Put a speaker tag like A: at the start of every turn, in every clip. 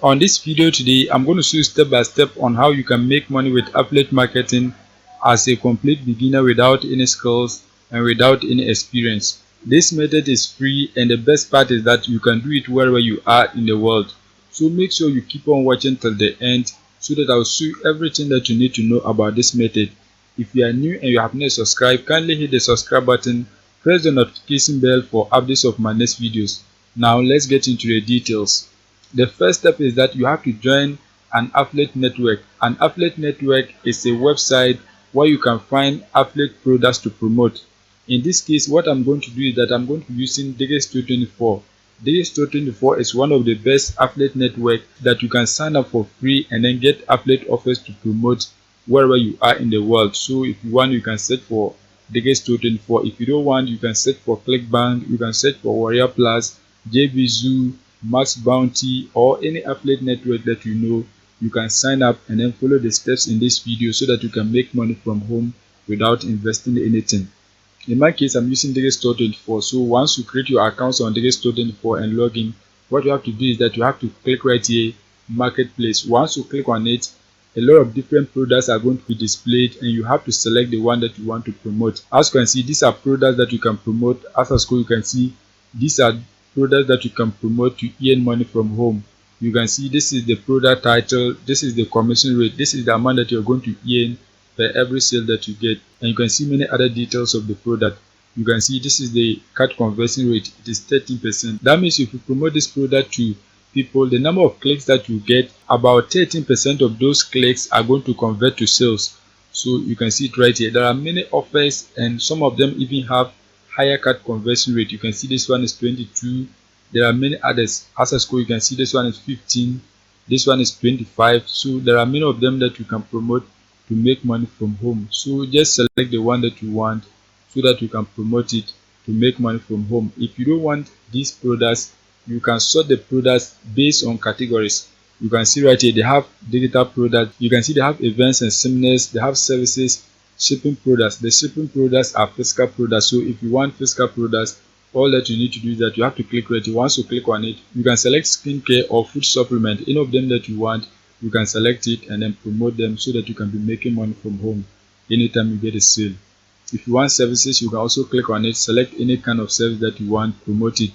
A: On this video today, I'm going to show you step by step on how you can make money with affiliate marketing as a complete beginner without any skills and without any experience. This method is free, and the best part is that you can do it wherever you are in the world. So make sure you keep on watching till the end so that I'll show you everything that you need to know about this method. If you are new and you have not subscribed, kindly hit the subscribe button, press the notification bell for updates of my next videos. Now let's get into the details. The first step is that you have to join an affiliate network. An affiliate network is a website where you can find affiliate products to promote. In this case, what I'm going to do is that I'm going to be using Digestore24. Digestore24 is one of the best affiliate networks that you can sign up for free and then get affiliate offers to promote wherever you are in the world. So if you want, you can search for Digestore24. If you don't want, you can search for Clickbank, you can search for Warrior Plus, JVZoo, Max Bounty, or any affiliate network that you know. You can sign up and then follow the steps in this video so that you can make money from home without investing anything. In my case, I'm using Digestore24. So once you create your accounts on Digestore24 and log in, what you have to do is that you have to click right here, Marketplace. Once you click on it, a lot of different products are going to be displayed, and you have to select the one that you want to promote. As you can see, these are products that you can promote. As a school, you can see these are products that you can promote to earn money from home. You can see this is the product title, this is the commission rate, this is the amount that you're going to earn per every sale that you get, and you can see many other details of the product. You can see this is the cart conversion rate, it is 13%. That means if you promote this product to people, the number of clicks that you get, about 13% of those clicks are going to convert to sales. So you can see it right here. There are many offers, and some of them even have higher cart conversion rate. You can see this one is 22. There are many others. As a score, you can see this one is 15, this one is 25. So there are many of them that you can promote to make money from home. So just select the one that you want so that you can promote it to make money from home. If you don't want these products, you can sort the products based on categories. You can see right here they have digital products. You can see they have events and seminars, they have services, shipping products. The shipping products are physical products. So if you want physical products, all that you need to do is that you have to click right here. Once you click on it, you can select skincare or food supplement, any of them that you want. You can select it and then promote them so that you can be making money from home anytime you get a sale. If you want services, you can also click on it, select any kind of service that you want, promote it.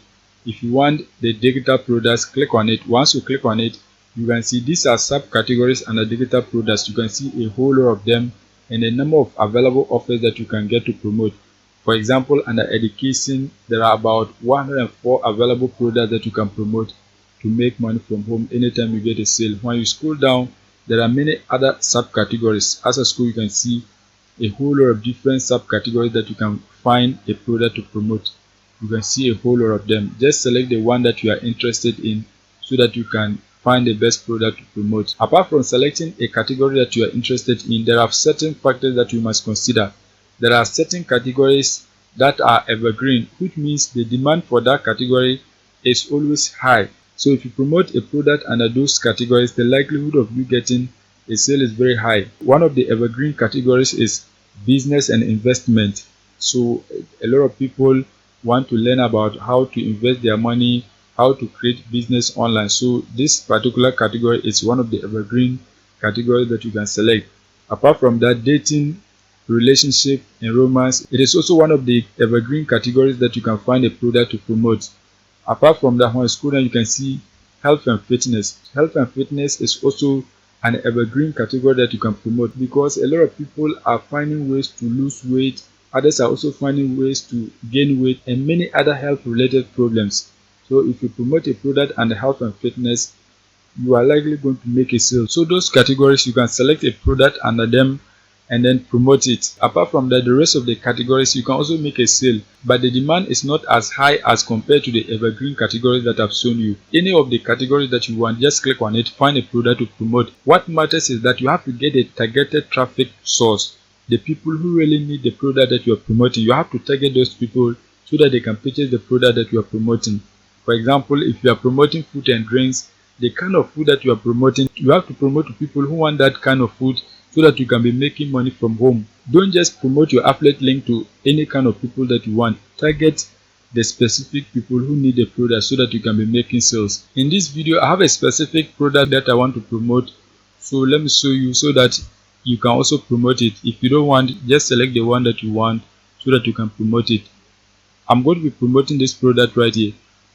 A: If you want the digital products, click on it. Once you click on it, you can see these are subcategories under digital products. You can see a whole lot of them and a number of available offers that you can get to promote. For example, under education, there are about 104 available products that you can promote to make money from home anytime you get a sale. When you scroll down, there are many other subcategories. As a school, you can see a whole lot of different subcategories that you can find a product to promote. You can see a whole lot of them. Just select the one that you are interested in so that you can find the best product to promote. Apart from selecting a category that you are interested in, there are certain factors that you must consider. There are certain categories that are evergreen, which means the demand for that category is always high. So if you promote a product under those categories, the likelihood of you getting a sale is very high. One of the evergreen categories is business and investment. So a lot of people want to learn about how to invest their money, how to create business online. So this particular category is one of the evergreen categories that you can select. Apart from that, dating, relationship, and romance, it is also one of the evergreen categories that you can find a product to promote. Apart from that, when you scroll down, you can see health and fitness. Health and fitness is also an evergreen category that you can promote because a lot of people are finding ways to lose weight, others are also finding ways to gain weight, and many other health related problems. So if you promote a product under health and fitness, you are likely going to make a sale. So those categories, you can select a product under them and then promote it. Apart from that, the rest of the categories you can also make a sale, but the demand is not as high as compared to the evergreen categories that I've shown you. Any of the categories that you want, just click on it, find a product to promote. What matters is that you have to get a targeted traffic source. The people who really need the product that you are promoting, you have to target those people so that they can purchase the product that you are promoting. For example, if you are promoting food and drinks, the kind of food that you are promoting, you have to promote to people who want that kind of food so that you can be making money from home. Don't just promote your affiliate link to any kind of people that you want. Target the specific people who need the product so that you can be making sales. In this video, I have a specific product that I want to promote, so let me show you so that you can also promote it. If you don't want, just select the one that you want so that you can promote it. I'm going to be promoting this product right here,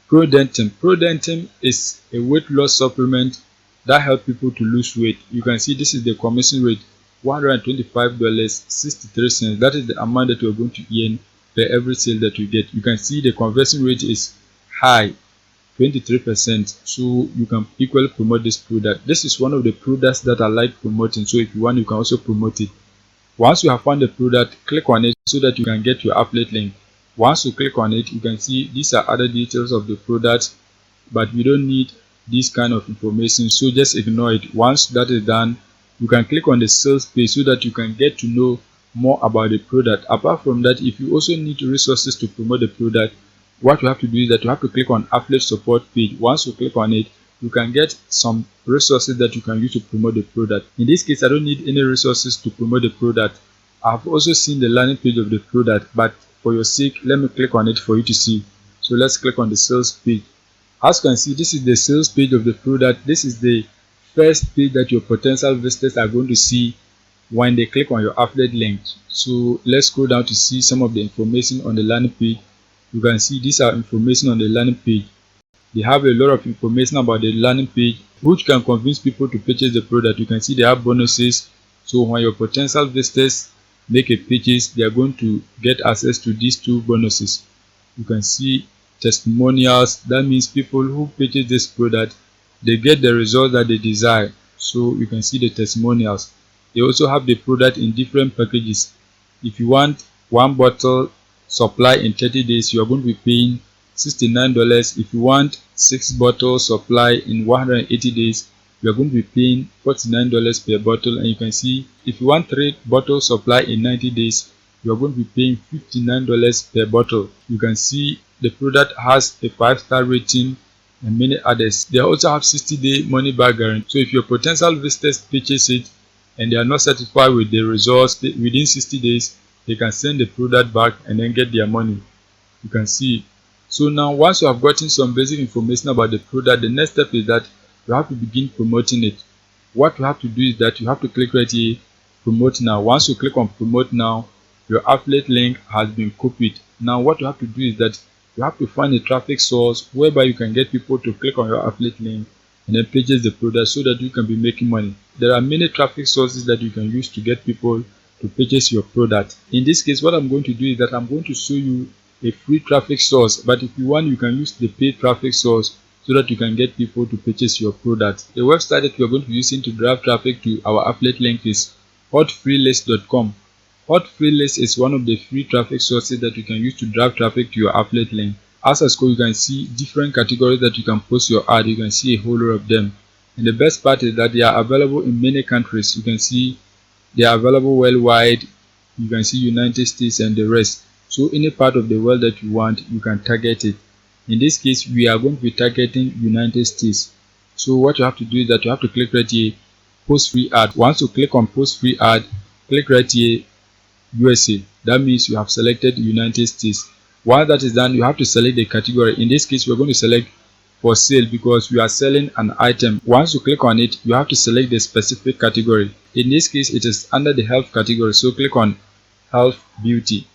A: Prodentim. Prodentim is a weight loss supplement that helps people to lose weight. You can see this is the commission rate, $125.63. That is the amount that you're going to earn per every sale that you get. You can see the conversion rate is high, 23%, so you can equally promote this product. This is one of the products that I like promoting, so if you want, you can also promote it. Once you have found the product, click on it so that you can get your affiliate link. Once you click on it, you can see these are other details of the product, but we don't need this kind of information, so just ignore it. Once that is done, you can click on the sales page so that you can get to know more about the product. Apart from that, if you also need resources to promote the product, what you have to do is that you have to click on affiliate support page. Once you click on it, you can get some resources that you can use to promote the product. In this case, I don't need any resources to promote the product. I've also seen the landing page of the product, but for your sake, let me click on it for you to see. So let's click on the sales page. As you can see, this is the sales page of the product. This is the first page that your potential visitors are going to see when they click on your affiliate link. So let's scroll down to see some of the information on the landing page. You can see these are information on the landing page. They have a lot of information about the landing page which can convince people to purchase the product. You can see they have bonuses, so when your potential visitors make a purchase, they are going to get access to these two bonuses. You can see testimonials. That means people who purchase this product, they get the result that they desire. So you can see the testimonials. They also have the product in different packages. If you want one bottle supply in 30 days, you are going to be paying $69. If you want 6 bottles supply in 180 days, you are going to be paying $49 per bottle. And you can see if you want 3 bottles supply in 90 days, you are going to be paying $59 per bottle. You can see the product has a 5-star rating and many others. They also have 60-day money back guarantee. So if your potential visitors purchase it and they are not satisfied with the results within 60 days, they can send the product back and then get their money. You can see. So now once you have gotten some basic information about the product, the next step is that you have to begin promoting it. What you have to do is that you have to click right here, promote now. Once you click on promote now, your affiliate link has been copied. Now what you have to do is that you have to find a traffic source whereby you can get people to click on your affiliate link and then purchase the product so that you can be making money. There are many traffic sources that you can use to get people to purchase your product. In this case, what I'm going to do is that I'm going to show you a free traffic source, but if you want, you can use the paid traffic source so that you can get people to purchase your product. The website that we are going to be using to drive traffic to our affiliate link is hotfreelist.com. Hotfreelist is one of the free traffic sources that you can use to drive traffic to your affiliate link. As I scroll, you can see different categories that you can post your ad. You can see a whole lot of them, and the best part is that they are available in many countries. You can see they are available worldwide. You can see United States and the rest. So any part of the world that you want, you can target it. In this case, we are going to be targeting United States. So what you have to do is that you have to click right here, post free ad. Once you click on post free ad, click right here, USA. That means you have selected United States. Once that is done, you have to select the category. In this case, we're going to select for sale because we are selling an item. Once you click on it, you have to select the specific category. In this case, it is under the health category, so click on health beauty.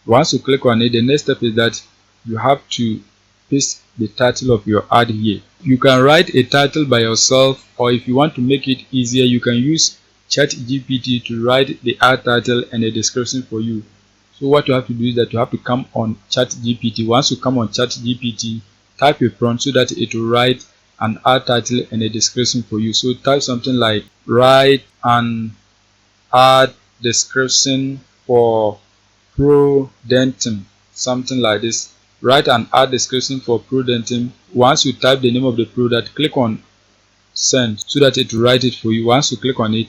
A: Once you click on it, the next step is that you have to paste the title of your ad here. You can write a title by yourself, or if you want to make it easier, you can use ChatGPT to write the ad title and a description for you. So what you have to do is that you have to come on ChatGPT. Once you come on ChatGPT, type a prompt so that it will write an ad title and a description for you. So type something like write an ad description for Prodentim, something like this. Write an ad description for Prodentim. Once you type the name of the product, click on send so that it will write it for you. Once you click on it,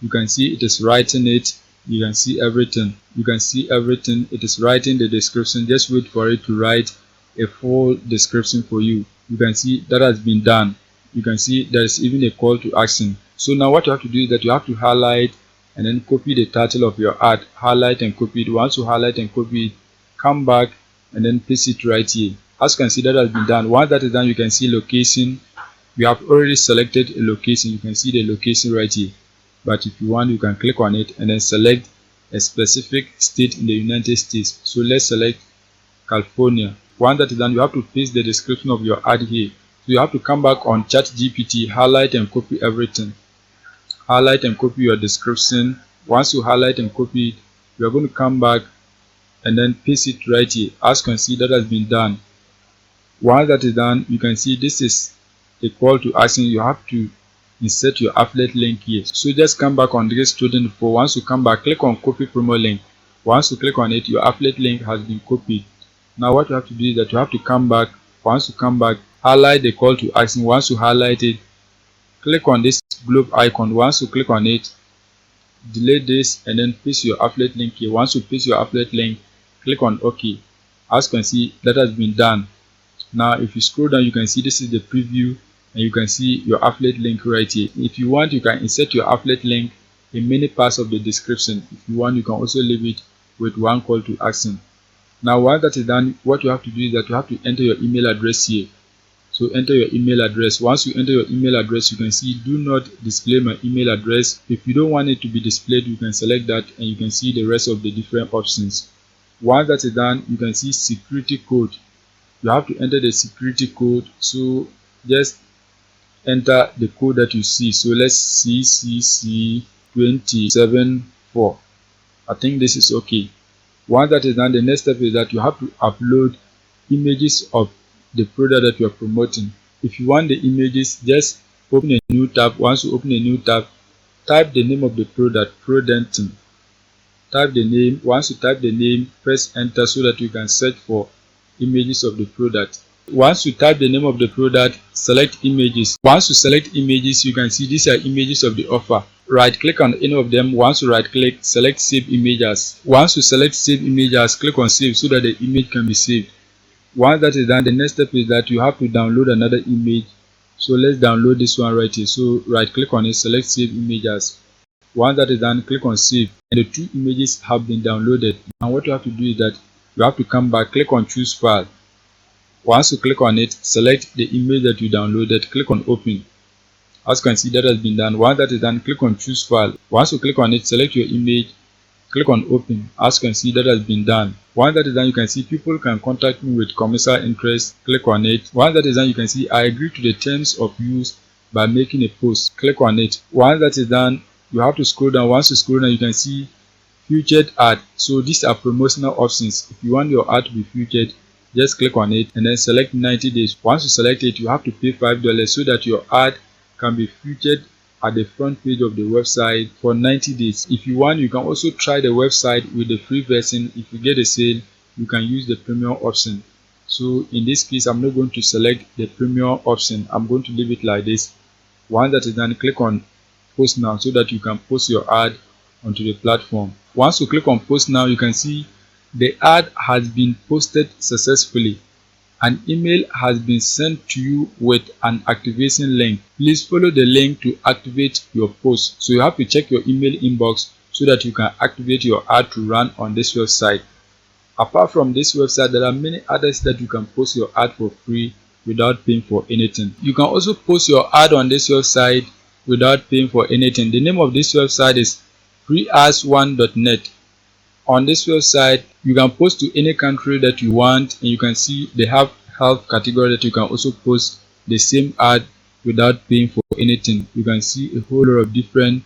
A: you can see it is writing it. You can see everything. You can see everything. It is writing the description. Just wait for it to write a full description for you. You can see that has been done. You can see there is even a call to action. So now what you have to do is that you have to highlight and then copy the title of your ad. Highlight and copy it. Once you highlight and copy it, come back and then paste it right here. As you can see, that has been done. Once that is done, you can see location. We have already selected a location. You can see the location right here, but if you want, you can click on it and then select a specific state in the United States. So let's select California. Once that is done, you have to paste the description of your ad here. So you have to come back on ChatGPT, highlight and copy everything. Highlight and copy your description. Once you highlight and copy it, you are going to come back and then paste it right here. As you can see, that has been done. Once that is done, you can see this is a call to action. You have to insert your affiliate link here. So just come back on this student for. Once you come back, click on copy promo link. Once you click on it, your affiliate link has been copied. Now what you have to do is that you have to come back. Once you come back, highlight the call to action. Once you highlight it, click on this globe icon. Once you click on it, delete this and then paste your affiliate link here. Once you paste your affiliate link, click on OK. As you can see, that has been done. Now if you scroll down, you can see this is the preview and you can see your affiliate link right here. If you want, you can insert your affiliate link in many parts of the description. If you want, you can also leave it with one call to action. Now once that is done, what you have to do is that you have to enter your email address here. So enter your email address. Once you enter your email address, you can see do not display my email address. If you don't want it to be displayed, you can select that and you can see the rest of the different options. Once that is done, you can see security code. You have to enter the security code. So just enter the code that you see. So let's see CCC274. I think this is okay. Once that is done, the next step is that you have to upload images of the product that you are promoting. If you want the images, just open a new tab. Once you open a new tab, type the name of the product, Prodentin. Type the name. Once you type the name, press enter so that you can search for images of the product. Once you type the name of the product, select images. Once you select images, you can see these are images of the offer. Right click on any of them. Once you right click, select save images. Once you select save images, click on save so that the image can be saved. Once that is done, the next step is that you have to download another image. So let's download this one right here. So right click on it, select save images. Once that is done, click on save and the two images have been downloaded. And what you have to do is that you have to come back, click on choose file. Once you click on it, select the image that you downloaded, click on open. As you can see, that has been done. Once that is done, click on choose file. Once you click on it, select your image, click on open. As you can see, that has been done. Once that is done, you can see people can contact me with commercial interest. Click on it. Once that is done, you can see I agree to the terms of use by making a post. Click on it. Once that is done, you have to scroll down. Once you scroll down, you can see featured ad. So these are promotional options. If you want your ad to be featured, just click on it and then select 90 days. Once you select it, you have to pay $5 so that your ad can be featured at the front page of the website for 90 days. If you want, you can also try the website with the free version. If you get a sale, you can use the premium option. So in this case, I'm not going to select the premium option. I'm going to leave it like this. Once that is done, click on post now so that you can post your ad onto the platform. Once you click on post now, you can see the ad has been posted successfully. An email has been sent to you with an activation link. Please follow the link to activate your post. So you have to check your email inbox so that you can activate your ad to run on this website. Apart from this website, there are many others that you can post your ad for free without paying for anything. You can also post your ad on this website without paying for anything. The name of this website is freeas1.net. On this website, you can post to any country that you want, and you can see they have health category that you can also post the same ad without paying for anything. You can see a whole lot of different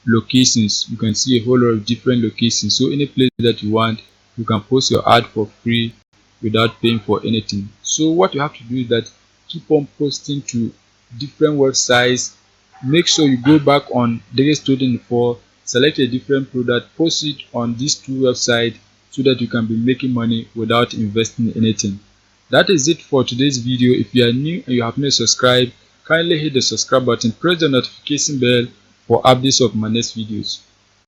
A: locations. You can see a whole lot of different locations. So any place that you want, you can post your ad for free without paying for anything. So what you have to do is that keep on posting to different websites. Make sure you go back on Teespring, select a different product, post it on these two websites so that you can be making money without investing anything. That is it for today's video. If you are new and you have not subscribed, kindly hit the subscribe button, press the notification bell for updates of my next videos.